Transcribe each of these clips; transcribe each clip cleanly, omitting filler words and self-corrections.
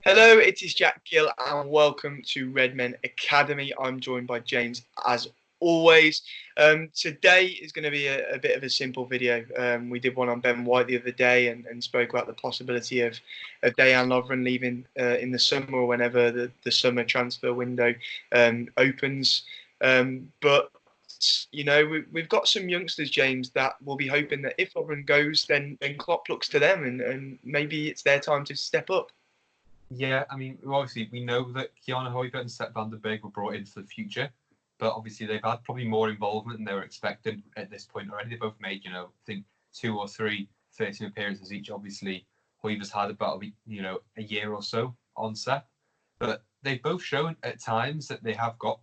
Hello, it is Jack Gill, and welcome to Redmen Academy. I'm joined by James, as always. Today is going to be a bit of a simple video. We did one on Ben White the other day and spoke about the possibility of Dejan Lovren leaving in the summer or whenever the summer transfer window opens. But we've got some youngsters, James, that will be hoping that if Lovren goes, then Klopp looks to them, and maybe it's their time to step up. Yeah, I mean, obviously we know that Ki-Jana and Sepp van der Berg were brought in for the future, but obviously they've had probably more involvement than they were expecting at this point already. They both made, I think 2 or 3 first-team appearances each. Obviously, Hoiber's had about a year or so on Sepp, but they've both shown at times that they have got,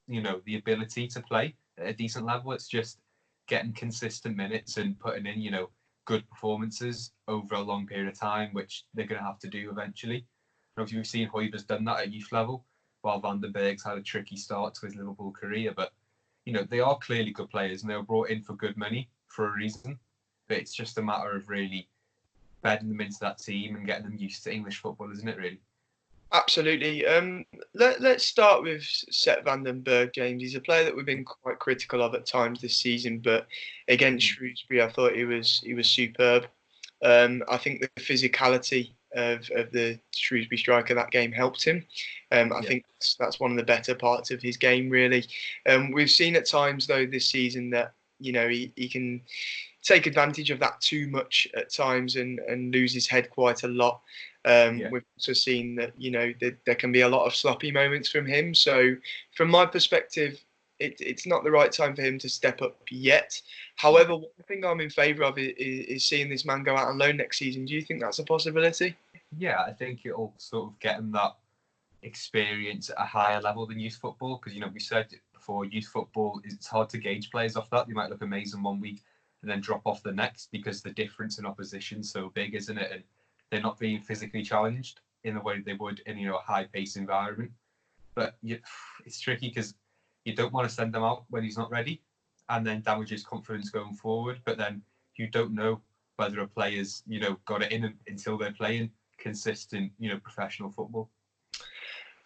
the ability to play at a decent level. It's just getting consistent minutes and putting in, good performances over a long period of time, which they're going to have to do eventually. Obviously, we've seen Hoiber's done that at youth level, while Van der Berg's had a tricky start to his Liverpool career. But, they are clearly good players and they were brought in for good money for a reason. But it's just a matter of really bedding them into that team and getting them used to English football, isn't it, really? Absolutely. Let's start with Sepp van den Berg, James. He's a player that we've been quite critical of at times this season, but against Shrewsbury, I thought he was superb. I think the physicality of the Shrewsbury striker that game helped him. I think that's one of the better parts of his game, really. We've seen at times, though, this season that he can take advantage of that too much at times and lose his head quite a lot. We've also seen that there can be a lot of sloppy moments from him. So, from my perspective, it's not the right time for him to step up yet. However, one thing I'm in favour of is seeing this man go out on loan next season. Do you think that's a possibility? Yeah, I think it'll sort of get him that experience at a higher level than youth football, because we said before, youth football, it's hard to gauge players off that. They might look amazing one week and then drop off the next because the difference in opposition's so big, isn't it? And they're not being physically challenged in the way they would in a high pace environment. But it's tricky because you don't want to send them out when he's not ready and then damage his confidence going forward. But then you don't know whether a player's got it in them until they're playing consistent professional football.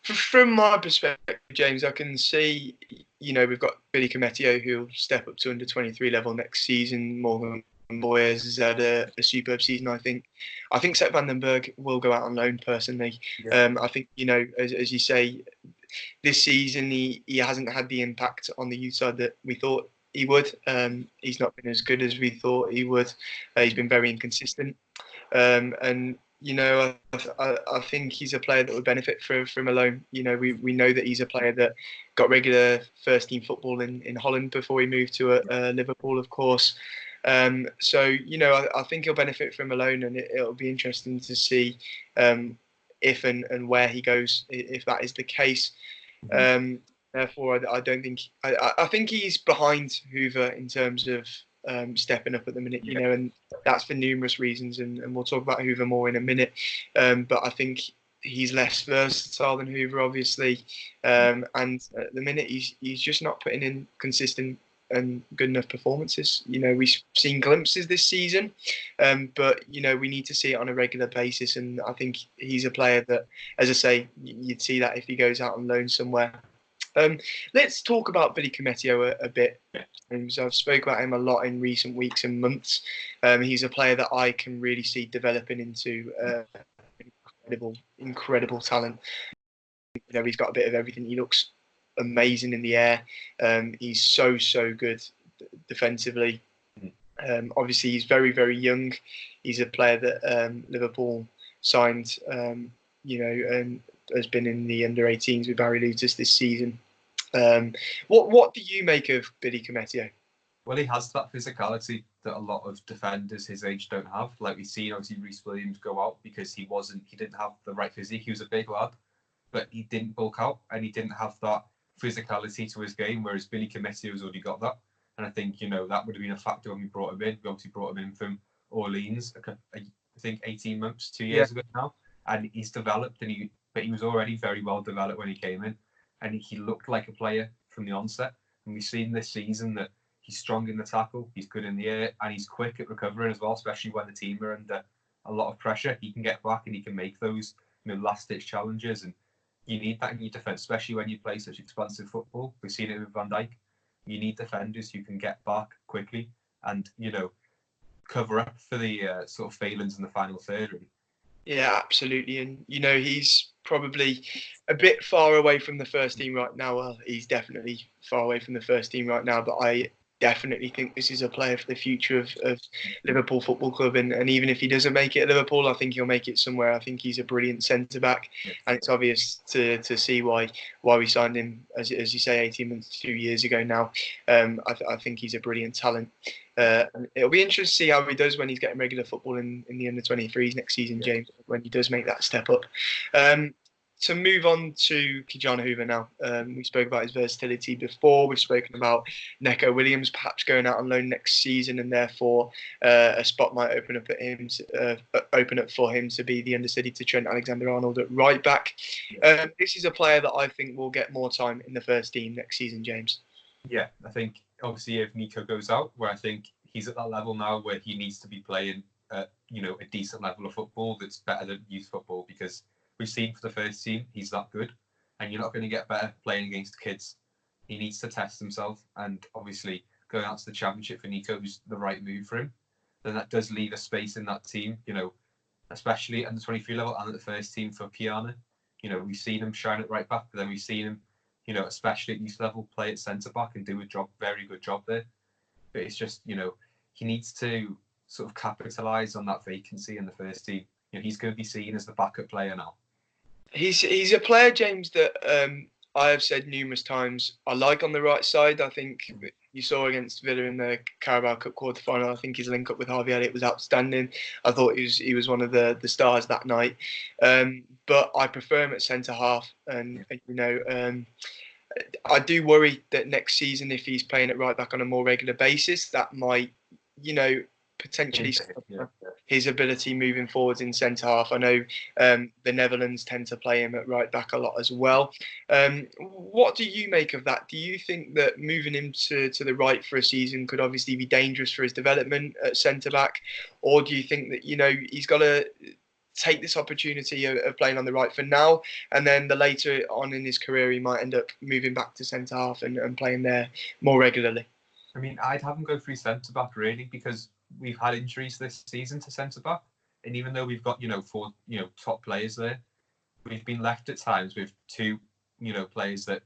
From my perspective, James, I can see, we've got Billy Cometio who'll step up to under 23 level next season. Morgan Boyers has had a superb season, I think. I think Sepp van den Berg will go out on loan, personally. I think, as you say, this season he hasn't had the impact on the youth side that we thought he would. He's not been as good as we thought he would. He's been very inconsistent. And I think he's a player that would benefit from a loan. We know that he's a player that got regular first team football in Holland before he moved to Liverpool, of course. So I think he'll benefit from a loan, and it'll be interesting to see if and where he goes, if that is the case. Therefore, I don't think I think he's behind Hoover in terms of stepping up at the minute, and that's for numerous reasons, and we'll talk about Hoover more in a minute. But I think he's less versatile than Hoover, obviously, and at the minute he's just not putting in consistent and good enough performances. We've seen glimpses this season, but we need to see it on a regular basis, and I think he's a player that, as I say, you'd see that if he goes out on loan somewhere. Let's talk about Billy Cometio a bit. I've spoke about him a lot in recent weeks and months. He's a player that I can really see developing into incredible talent. He's got a bit of everything. He looks amazing in the air. He's so good defensively. Obviously, he's very young. He's a player that Liverpool signed, and has been in the under-18s with Barry Lutis this season. What do you make of Billy Cometio? Well, he has that physicality that a lot of defenders his age don't have. Like we've seen, obviously, Reece Williams go out because he didn't have the right physique. He was a big lad, but he didn't bulk out and he didn't have that physicality to his game, whereas Billy Cometio has already got that. And I think, that would have been a factor when we brought him in. We obviously brought him in from Orleans, I think 18 months, 2 years ago now. And he's developed, but he was already very well developed when he came in. And he looked like a player from the onset. And we've seen this season that he's strong in the tackle, he's good in the air, and he's quick at recovering as well, especially when the team are under a lot of pressure. He can get back and he can make those, last-ditch challenges, and you need that in your defence, especially when you play such expansive football. We've seen it with Van Dijk. You need defenders who can get back quickly and, cover up for the sort of failings in the final third, really. Yeah, absolutely. And, he's probably a bit far away from the first team right now. Well, he's definitely far away from the first team right now, but I definitely think this is a player for the future of Liverpool Football Club. And even if he doesn't make it at Liverpool, I think he'll make it somewhere. I think he's a brilliant centre-back. Yeah. And it's obvious to see why we signed him, as you say, 18 months, 2 years ago now. I think he's a brilliant talent. And it'll be interesting to see how he does when he's getting regular football in the under-23s next season, James, when he does make that step up. To move on to Ki-Jana Hoover now. We spoke about his versatility before. We've spoken about Neco Williams perhaps going out on loan next season, and therefore a spot might open up for him to be the understudy to Trent Alexander-Arnold at right back. This is a player that I think will get more time in the first team next season, James. Yeah, I think obviously if Nico goes out, where I think he's at that level now where he needs to be playing at a decent level of football that's better than youth football, because we've seen for the first team he's that good, and you're not going to get better playing against kids. He needs to test himself, and obviously going out to the championship for Nico is the right move for him. Then that does leave a space in that team, especially at the 23 level and at the first team for Ki-Jana. We've seen him shine at right back, but then we've seen him, especially at youth level, play at centre back and do a very good job there. But it's just, he needs to sort of capitalise on that vacancy in the first team. He's going to be seen as the backup player now. He's a player, James, that I have said numerous times I like on the right side. I think you saw against Villa in the Carabao Cup quarter-final, I think his link up with Harvey Elliott was outstanding. I thought he was one of the stars that night. But I prefer him at centre-half. And I do worry that next season, if he's playing at right back on a more regular basis, that might, potentially his ability moving forwards in centre half. I know the Netherlands tend to play him at right back a lot as well. What do you make of that? Do you think that moving him to the right for a season could obviously be dangerous for his development at centre back, or do you think that he's got to take this opportunity of playing on the right for now, and then the later on in his career he might end up moving back to centre half and playing there more regularly? I mean, I'd have him go through centre back really, because we've had injuries this season to centre back, and even though we've got 4 top players there, we've been left at times with 2 players that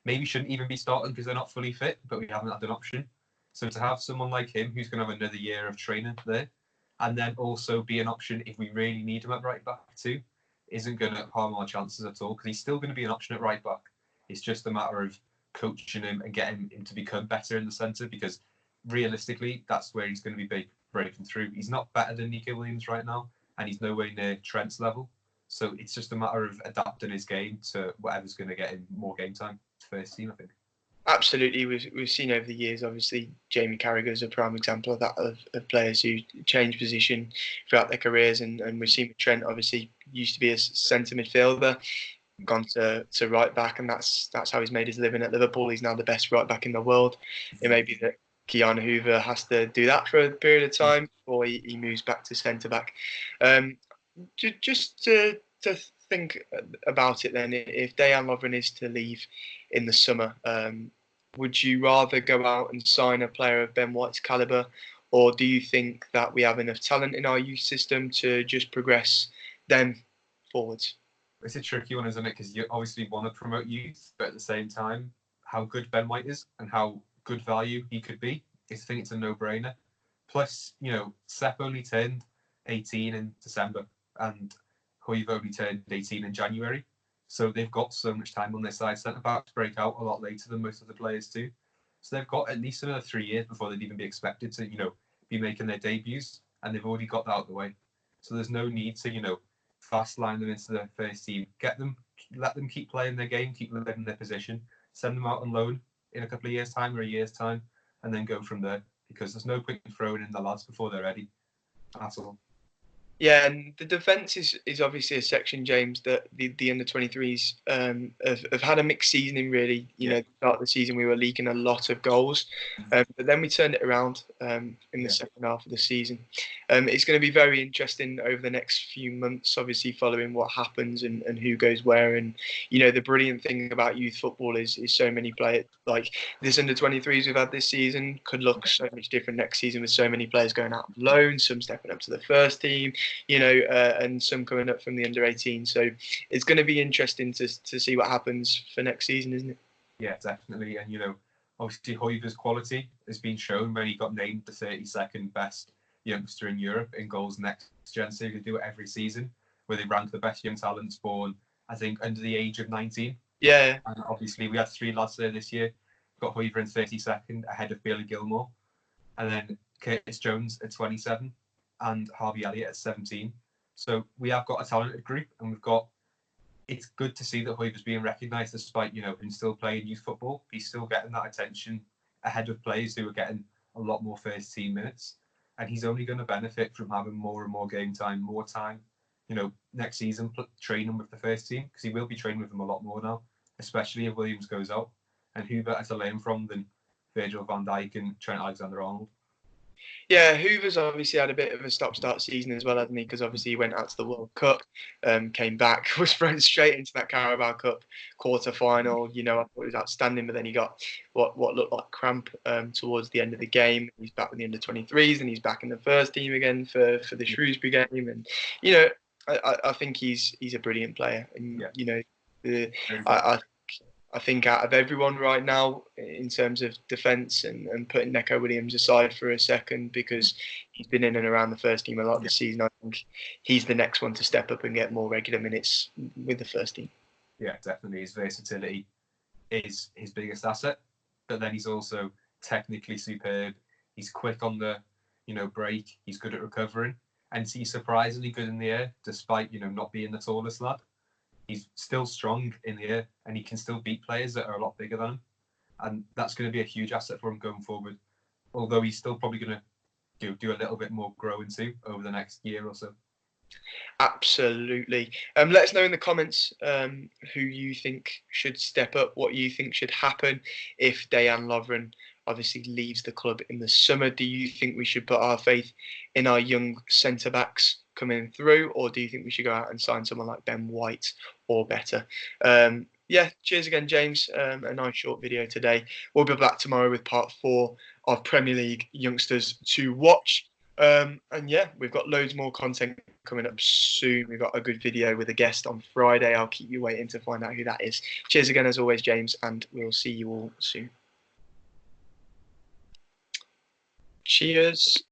maybe shouldn't even be starting because they're not fully fit, but we haven't had an option. So to have someone like him who's going to have another year of training there, and then also be an option if we really need him at right back too, isn't going to harm our chances at all, because he's still going to be an option at right back. It's just a matter of coaching him and getting him to become better in the centre, because realistically, that's where he's going to be breaking through. He's not better than Neco Williams right now, and he's nowhere near Trent's level. So it's just a matter of adapting his game to whatever's going to get him more game time for first team, I think. Absolutely. We've seen over the years, obviously, Jamie Carragher is a prime example of that, of players who change position throughout their careers. And we've seen with Trent, obviously, used to be a centre midfielder, gone to right back, and that's how he's made his living at Liverpool. He's now the best right back in the world. It may be that Ki-Jana Hoover has to do that for a period of time before he moves back to centre back. Just to think about it then, if Dejan Lovren is to leave in the summer, would you rather go out and sign a player of Ben White's calibre, or do you think that we have enough talent in our youth system to just progress them forwards? It's a tricky one, isn't it? Because you obviously want to promote youth, but at the same time, how good Ben White is and how good value he could be, I think it's a no-brainer. Plus, Sepp only turned 18 in December, and Hoive only turned 18 in January. So they've got so much time on their side. Centre-backs break out a lot later than most of the players do. So they've got at least another 3 years before they'd even be expected to, be making their debuts, and they've already got that out of the way. So there's no need to, fast line them into the first team. Let them keep playing their game, keep living their position, send them out on loan in a couple of years' time or a year's time, and then go from there, because there's no point in throwing in the lads before they're ready at all. Yeah, and the defence is obviously a section, James, that the under 23s have had a mixed seasoning, really. You Yeah. know, start of the season, we were leaking a lot of goals, but then we turned it around in the Yeah. second half of the season. It's going to be very interesting over the next few months, obviously, following what happens and who goes where. And, you know, the brilliant thing about youth football is so many players. Like this under 23s we've had this season could look so much different next season with so many players going out on loan, some stepping up to the first team, you know, and some coming up from the under 18. So it's going to be interesting to see what happens for next season, isn't it? Yeah, definitely. And obviously Hoiber's quality has been shown when he got named the 32nd best youngster in Europe in goals next gen. So they do it every season, where they rank the best young talents born, I think, under the age of 19. Yeah. And obviously we had 3 lads there this year. Got Hoiber in 32nd ahead of Bailey Gilmore, and then Curtis Jones at 27 and Harvey Elliott at 17. So we have got a talented group, and it's good to see that Hoiber's being recognised despite, him still playing youth football. He's still getting that attention ahead of players who are getting a lot more first team minutes. And he's only going to benefit from having more and more game time, more time, next season training with the first team, because he will be training with them a lot more now, especially if Williams goes out. And who better to learn from than Virgil van Dijk and Trent Alexander-Arnold? Yeah, Hoover's obviously had a bit of a stop-start season as well, hasn't he? Because obviously he went out to the World Cup, came back, was thrown straight into that Carabao Cup quarter-final. You know, I thought it was outstanding, but then he got what looked like cramp towards the end of the game. He's back with the under-23s, and he's back in the first team again for the Shrewsbury game. And you know, I think he's a brilliant player, and Yeah. you know, I think out of everyone right now, in terms of defence and putting Neco Williams aside for a second, because he's been in and around the first team a lot this season, I think he's the next one to step up and get more regular minutes with the first team. Yeah, definitely. His versatility is his biggest asset, but then he's also technically superb. He's quick on the, break. He's good at recovering, and he's surprisingly good in the air, despite not being the tallest lad. He's still strong in the air, and he can still beat players that are a lot bigger than him, and that's going to be a huge asset for him going forward. Although he's still probably going to do a little bit more growing too over the next year or so. Absolutely. Let us know in the comments who you think should step up, what you think should happen if Dejan Lovren obviously leaves the club in the summer. Do you think we should put our faith in our young centre backs coming through, or do you think we should go out and sign someone like Ben White or better? Yeah, cheers again, James. A nice short video today. We'll be back tomorrow with part 4 of Premier League youngsters to watch. And yeah, we've got loads more content coming up soon. We've got a good video with a guest on Friday. I'll keep you waiting to find out who that is. Cheers again, as always, James, and we'll see you all soon. Cheers.